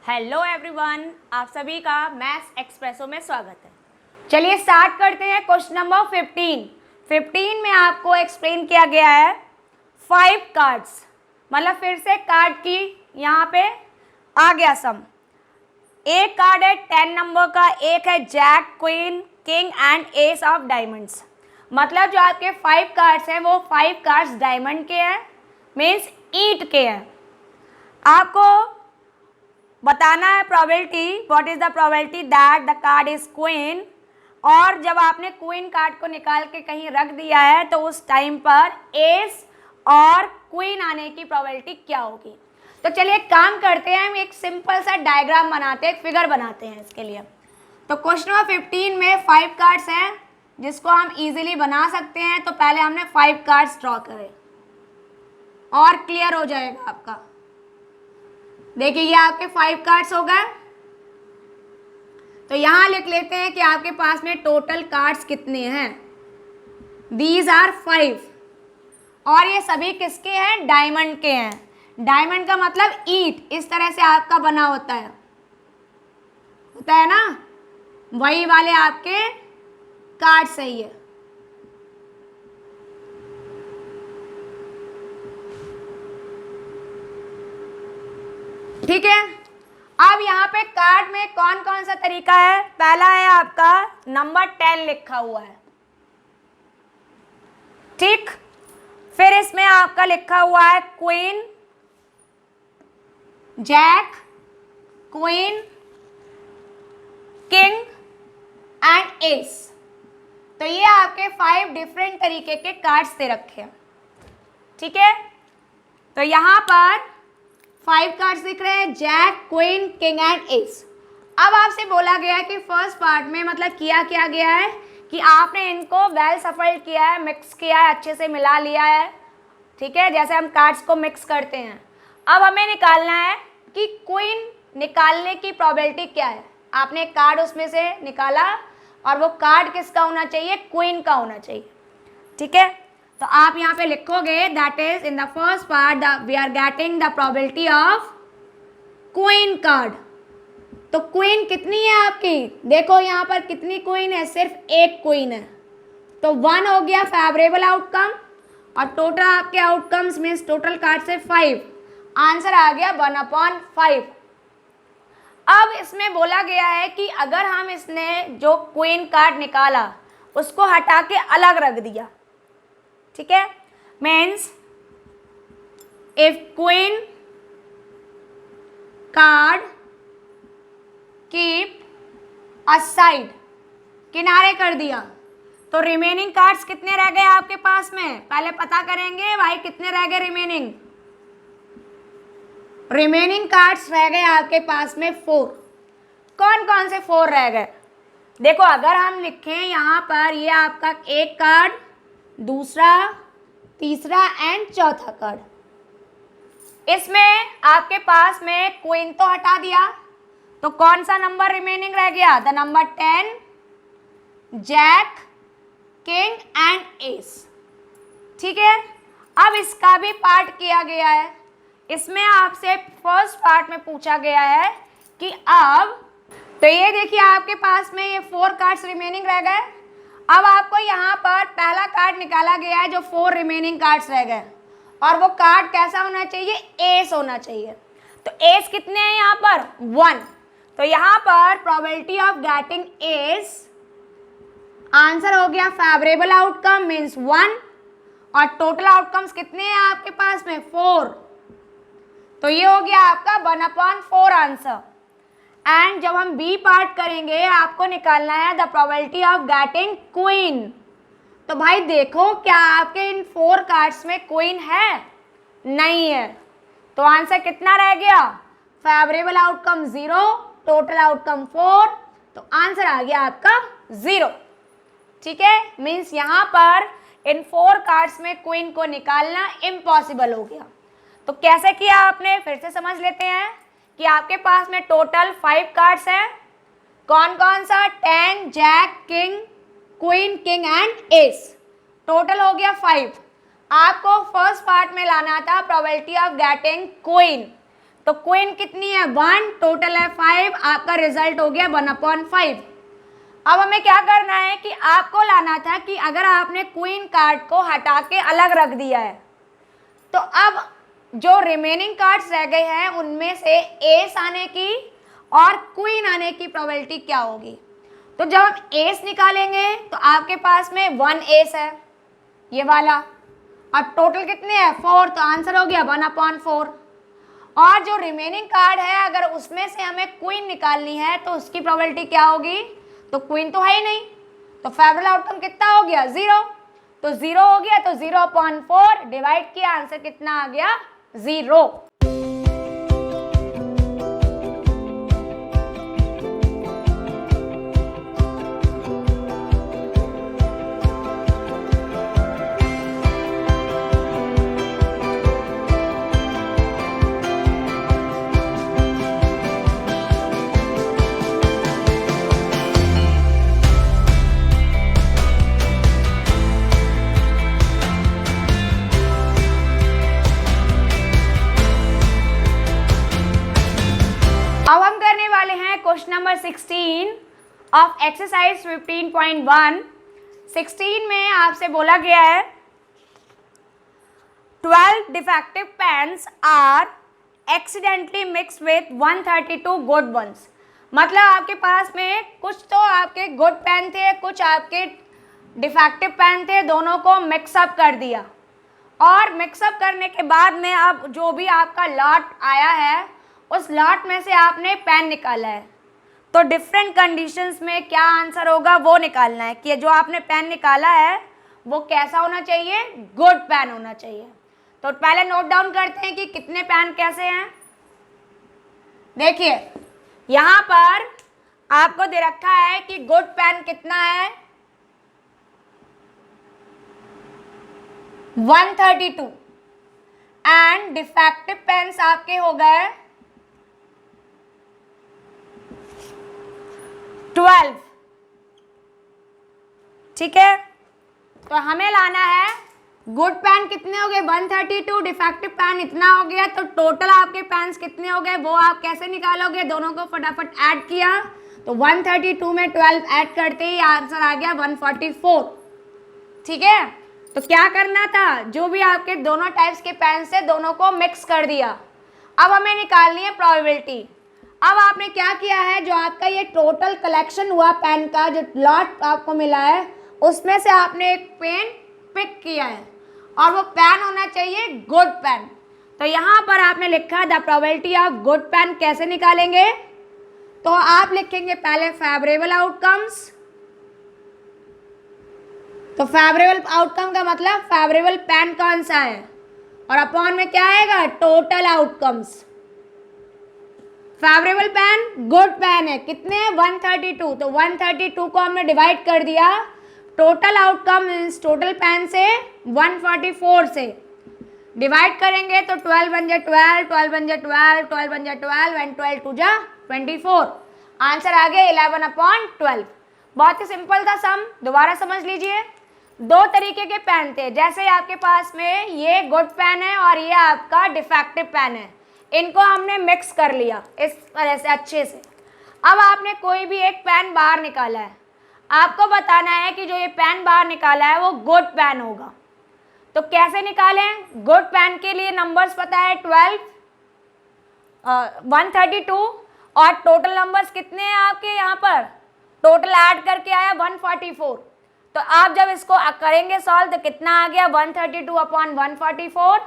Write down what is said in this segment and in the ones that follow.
Hello everyone, आप सभी का मैथ्स एक्सप्रेसो में स्वागत है। चलिए स्टार्ट करते हैं। क्वेश्चन नंबर 15 में आपको एक्सप्लेन किया गया है 5 कार्ड्स, मतलब फिर से कार्ड की यहाँ पे आ गया सम। एक कार्ड है 10 नंबर का, एक है jack, queen, king and ace of diamonds. मतलब जो आपके 5 कार्ड्स हैं वो 5 कार्ड्स डायमंड के हैं, मीन्स ईंट के हैं। आपको बताना है probability, what is the probability that the card is queen. और जब आपने क्वीन कार्ड को निकाल के कहीं रख दिया है तो उस टाइम पर एस और क्वीन आने की प्रोबेबिलिटी क्या होगी। तो चलिए एक काम करते हैं, हम एक सिंपल सा डायग्राम बनाते हैं, एक फिगर बनाते हैं इसके लिए। तो क्वेश्चन नंबर 15 में 5 कार्ड्स हैं जिसको हम इजीली बना सकते हैं। तो पहले हमने 5 कार्ड्स ड्रॉ करे और क्लियर हो जाएगा आपका। देखिए ये आपके 5 कार्ड्स हो गए। तो यहां लिख लेते हैं कि आपके पास में टोटल कार्ड्स कितने हैं। दीज आर 5 और ये सभी किसके हैं? डायमंड के हैं। डायमंड का मतलब ईंट इस तरह से आपका बना होता है ना, वही वाले आपके कार्ड सही है। ठीक है, अब यहाँ पे कार्ड में कौन कौन सा तरीका है। पहला है आपका नंबर 10 लिखा हुआ है, ठीक। फिर इसमें आपका लिखा हुआ है queen, jack, queen, king and ace. तो ये आपके 5 डिफरेंट तरीके के कार्ड्स दे रखे हैं, ठीक है। तो यहां पर 5 कार्ड्स दिख रहे हैं, jack, queen, king and ace. अब आपसे बोला गया है कि फर्स्ट पार्ट में मतलब किया क्या गया है कि आपने इनको वेल सफल किया है, मिक्स किया है, अच्छे से मिला लिया है, ठीक है, जैसे हम कार्ड्स को मिक्स करते हैं। अब हमें निकालना है कि क्वीन निकालने की प्रोबेबिलिटी क्या है। आपने एक कार्ड उसमें से निकाला और वो कार्ड किसका होना चाहिए? क्वीन का होना चाहिए, ठीक है। तो आप यहाँ पे लिखोगे that is in the first part we are getting the probability of queen card. तो क्वीन कितनी है आपकी? देखो यहाँ पर कितनी क्वीन है? सिर्फ एक क्वीन है। तो 1 हो गया फेवरेबल आउटकम और टोटल आपके आउटकम्स मीन्स टोटल कार्ड से 5। आंसर आ गया 1/5। अब इसमें बोला गया है कि अगर हम इसने जो क्वीन कार्ड निकाला उसको हटा के अलग रख दिया, ठीक है, means if queen card keep aside, किनारे कर दिया, तो रिमेनिंग कार्ड्स कितने रह गए आपके पास में? पहले पता करेंगे भाई कितने रह गए रिमेनिंग। रिमेनिंग कार्ड्स रह गए आपके पास में 4। कौन कौन से 4 रह गए? देखो अगर हम लिखें यहाँ पर, ये आपका एक कार्ड, दूसरा, तीसरा एंड चौथा कार्ड। इसमें आपके पास में क्वीन तो हटा दिया, तो कौन सा नंबर रिमेनिंग रह गया? The number 10, jack, king and ace, ठीक है। अब इसका भी पार्ट किया गया है। इसमें आपसे फर्स्ट पार्ट में पूछा गया है कि अब, तो ये देखिए आपके पास में ये 4 कार्ड्स रिमेनिंग रह गए। अब आपको यहाँ पर पहला कार्ड निकाला गया है जो 4 रिमेनिंग कार्ड्स रह गए, और वो कार्ड कैसा होना चाहिए? एस होना चाहिए। तो एस कितने हैं यहाँ पर? 1। तो यहाँ पर probability of getting S, answer हो गया फेवरेबल आउटकम मीन्स 1, और टोटल आउटकम्स कितने हैं आपके पास में? 4। तो ये हो गया आपका 1/4 आंसर। एंड जब हम बी पार्ट करेंगे आपको निकालना है the probability of getting queen. तो भाई देखो क्या आपके इन 4 कार्ड्स में क्वीन है? नहीं है। तो आंसर कितना रह गया? Favourable outcome 0, total outcome 4। तो आंसर आ गया आपका 0, ठीक है। मीन्स यहाँ पर इन 4 कार्ड्स में क्वीन को निकालना इम्पॉसिबल हो गया। तो कैसे किया आपने? फिर से समझ लेते हैं कि आपके पास में टोटल 5 कार्ड्स हैं। कौन कौन सा? 10, jack, king, queen, king and ace. Total हो गया 5। आपको फर्स्ट पार्ट में लाना था प्रोबेबिलिटी ऑफ गेटिंग क्वीन। तो क्वीन कितनी है 1, टोटल है 5, आपका रिजल्ट हो गया 1/5। अब हमें क्या करना है कि आपको लाना था कि अगर आपने क्वीन कार्ड को हटा के अलग रख दिया है तो अब जो रिमेनिंग कार्ड्स रह गए हैं उनमें से एस आने की और क्वीन आने की प्रोबेबिलिटी क्या होगी। तो जब हम एस निकालेंगे तो आपके पास में 1 एस है ये वाला, और टोटल कितने हैं 4, तो आंसर हो गया 1/4। और जो रिमेनिंग कार्ड है अगर उसमें से हमें क्वीन निकालनी है तो उसकी प्रोबेबिलिटी क्या होगी, तो क्वीन तो है ही नहीं, तो फेवरेबल आउटकम कितना हो गया 0, तो 0 हो गया, तो 0/4 डिवाइड किया, आंसर कितना आ गया 0। अब हम करने वाले हैं क्वेश्चन नंबर 16 ऑफ एक्सरसाइज 15.1। 16 में आपसे बोला गया है 12 defective pens are accidentally mixed with 132 good ones. मतलब आपके पास में कुछ तो आपके गुड पेन थे, कुछ आपके डिफेक्टिव पेन थे, दोनों को मिक्सअप कर दिया, और मिक्सअप करने के बाद में अब जो भी आपका लॉट आया है उस लॉट में से आपने पेन निकाला है, तो डिफरेंट कंडीशंस में क्या आंसर होगा वो निकालना है कि जो आपने पेन निकाला है वो कैसा होना चाहिए, गुड पेन होना चाहिए। तो पहले नोट डाउन करते हैं कि कितने पेन कैसे हैं। देखिए यहाँ पर आपको दे रखा है कि गुड पेन कितना है 132 एंड डिफेक्टिव पेन्स आपके हो गए 12। ठीक है, तो हमें लाना है गुड पेन कितने हो गए 132, डिफेक्टिव पेन इतना हो गया, तो टोटल आपके पेन्स कितने हो गए वो आप कैसे निकालोगे, दोनों को फटाफट ऐड किया तो 132 में 12 ऐड करते ही आंसर आ गया 144। ठीक है, तो क्या करना था, जो भी आपके दोनों टाइप्स के पेन्स थे दोनों को मिक्स कर दिया। अब हमें निकालनी है प्रोबेबिलिटी। अब आपने क्या किया है, जो आपका ये टोटल कलेक्शन हुआ पेन का, जो लॉट आपको मिला है उसमें से आपने एक पेन पिक किया है और वो पेन होना चाहिए गुड पेन। तो यहाँ पर आपने लिखा the probability of good pen कैसे निकालेंगे, तो आप लिखेंगे पहले फेवरेबल आउटकम्स। तो फेवरेबल आउटकम का मतलब फेवरेबल पेन कौन सा है, और अपॉन में क्या आएगा total outcomes. Favourable pen good pen है, कितने 132, तो 132 को हमने डिवाइड कर दिया, total outcome means total pen से 144 से डिवाइड करेंगे तो 12 बन जाए 12, 12 बन जाए 12, 12 बन जाए 12 एंड 12 टू जा 24। आंसर आ गया 11/12। बहुत ही सिंपल था सम, दोबारा समझ लीजिए। दो तरीके के पेन थे, जैसे आपके पास में ये गुड पेन है और ये आपका डिफेक्टिव पेन है, इनको हमने मिक्स कर लिया इस तरह से अच्छे से। अब आपने कोई भी एक पेन बाहर निकाला है, आपको बताना है कि जो ये पेन बाहर निकाला है वो गुड पेन होगा। तो कैसे निकालें, गुड पेन के लिए नंबर्स पता है 12, 132 और टोटल नंबर्स कितने हैं आपके यहाँ पर, टोटल ऐड करके आया 144। तो आप जब इसको करेंगे सॉल्व तो कितना आ गया 132/144,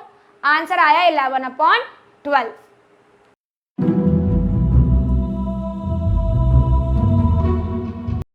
आंसर आया 11/12।